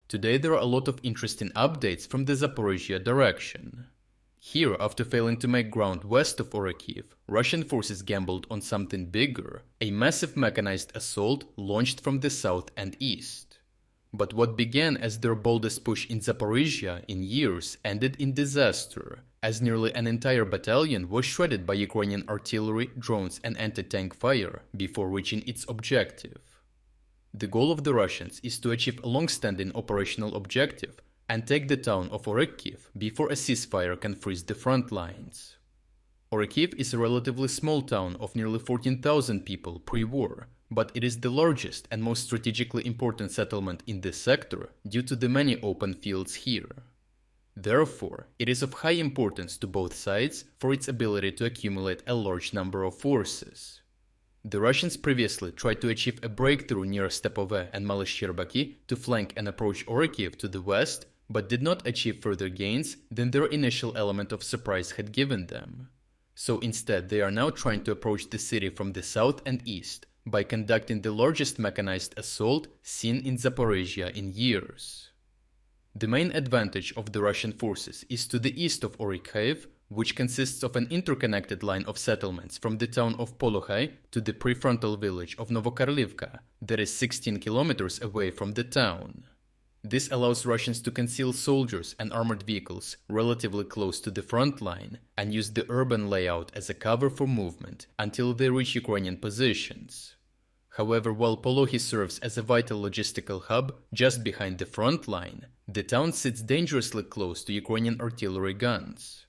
Today there are a lot of interesting updates from the Zaporizhia direction. Here, after failing to make ground west of Orikhiv, Russian forces gambled on something bigger, a massive mechanized assault launched from the south and east. But what began as their boldest push in Zaporizhia in years ended in disaster, as nearly an entire battalion was shredded by Ukrainian artillery, drones and anti-tank fire before reaching its objective. The goal of the Russians is to achieve a long-standing operational objective and take the town of Orikhkiv before a ceasefire can freeze the front lines. Orikhiv is a relatively small town of nearly 14,000 people pre-war, but it is the largest and most strategically important settlement in this sector due to the many open fields here. Therefore, it is of high importance to both sides for its ability to accumulate a large number of forces. The Russians previously tried to achieve a breakthrough near Stepove and Malysherbaki to flank and approach Orikhiv to the west, but did not achieve further gains than their initial element of surprise had given them. So instead they are now trying to approach the city from the south and east by conducting the largest mechanized assault seen in Zaporizhia in years. The main advantage of the Russian forces is to the east of Orikhkiv, which consists of an interconnected line of settlements from the town of Polochai to the prefrontal village of Novokarlivka, that is 16 kilometers away from the town. This allows Russians to conceal soldiers and armored vehicles relatively close to the front line and use the urban layout as a cover for movement until they reach Ukrainian positions. However, while Polochi serves as a vital logistical hub just behind the front line, the town sits dangerously close to Ukrainian artillery guns.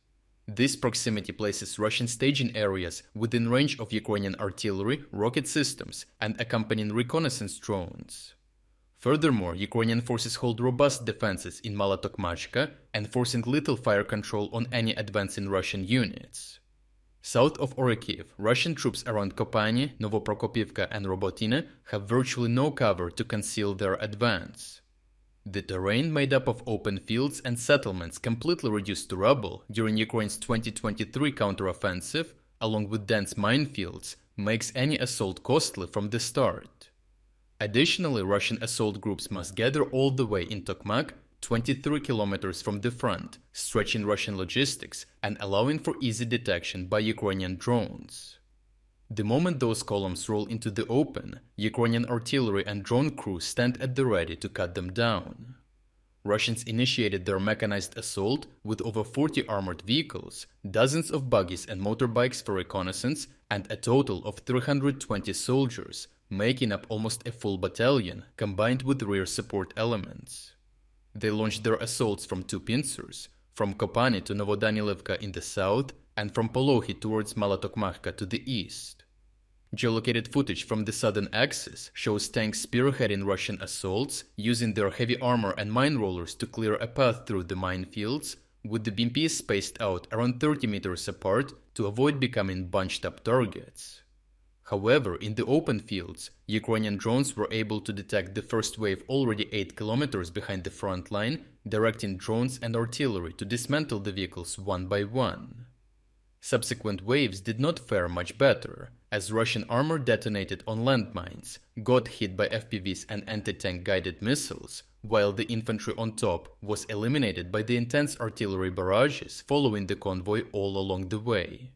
This proximity places Russian staging areas within range of Ukrainian artillery, rocket systems, and accompanying reconnaissance drones. Furthermore, Ukrainian forces hold robust defenses in Malotokmachka, enforcing lethal fire control on any advancing Russian units. South of Orikhiv, Russian troops around Kopani, Novoprokopivka and Robotyne have virtually no cover to conceal their advance. The terrain, made up of open fields and settlements completely reduced to rubble during Ukraine's 2023 counteroffensive, along with dense minefields, makes any assault costly from the start. Additionally, Russian assault groups must gather all the way in Tokmak, 23 kilometers from the front, stretching Russian logistics and allowing for easy detection by Ukrainian drones. The moment those columns roll into the open, Ukrainian artillery and drone crews stand at the ready to cut them down. Russians initiated their mechanized assault with over 40 armored vehicles, dozens of buggies and motorbikes for reconnaissance, and a total of 320 soldiers, making up almost a full battalion, combined with rear support elements. They launched their assaults from two pincers, from Kopani to Novodanilivka in the south, and from Polochi towards Malotokmachka to the east. Geolocated footage from the southern axis shows tanks spearheading Russian assaults, using their heavy armor and mine rollers to clear a path through the minefields, with the BMPs spaced out around 30 meters apart to avoid becoming bunched-up targets. However, in the open fields, Ukrainian drones were able to detect the first wave already 8 kilometers behind the front line, directing drones and artillery to dismantle the vehicles one by one. Subsequent waves did not fare much better, as Russian armor detonated on landmines, got hit by FPVs and anti-tank guided missiles, while the infantry on top was eliminated by the intense artillery barrages following the convoy all along the way.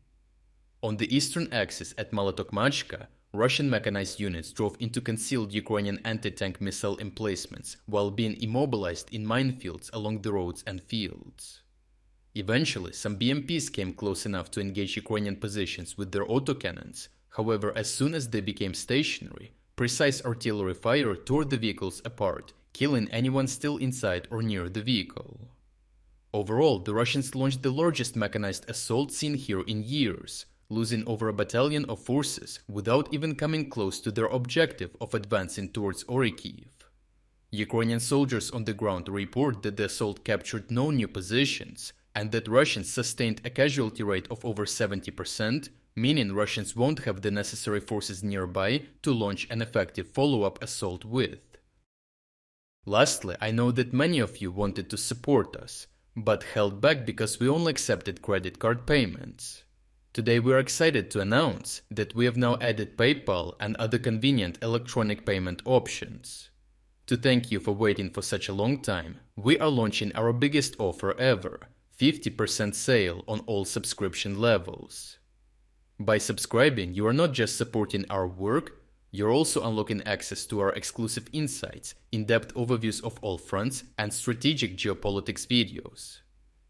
On the eastern axis at Malotokmachka, Russian mechanized units drove into concealed Ukrainian anti-tank missile emplacements while being immobilized in minefields along the roads and fields. Eventually, some BMPs came close enough to engage Ukrainian positions with their autocannons. However, as soon as they became stationary, precise artillery fire tore the vehicles apart, killing anyone still inside or near the vehicle. Overall, the Russians launched the largest mechanized assault seen here in years, losing over a battalion of forces without even coming close to their objective of advancing towards Orikhiv. Ukrainian soldiers on the ground report that the assault captured no new positions, and that Russians sustained a casualty rate of over 70%, meaning Russians won't have the necessary forces nearby to launch an effective follow-up assault with. Lastly, I know that many of you wanted to support us, but held back because we only accepted credit card payments. Today we are excited to announce that we have now added PayPal and other convenient electronic payment options. To thank you for waiting for such a long time, we are launching our biggest offer ever, 50% sale on all subscription levels. By subscribing, you are not just supporting our work, you're also unlocking access to our exclusive insights, in-depth overviews of all fronts, and strategic geopolitics videos.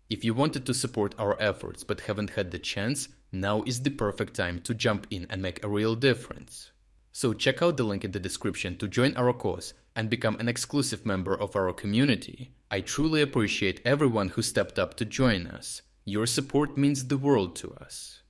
If you wanted to support our efforts but haven't had the chance, now is the perfect time to jump in and make a real difference. So check out the link in the description to join our cause and become an exclusive member of our community. I truly appreciate everyone who stepped up to join us. Your support means the world to us.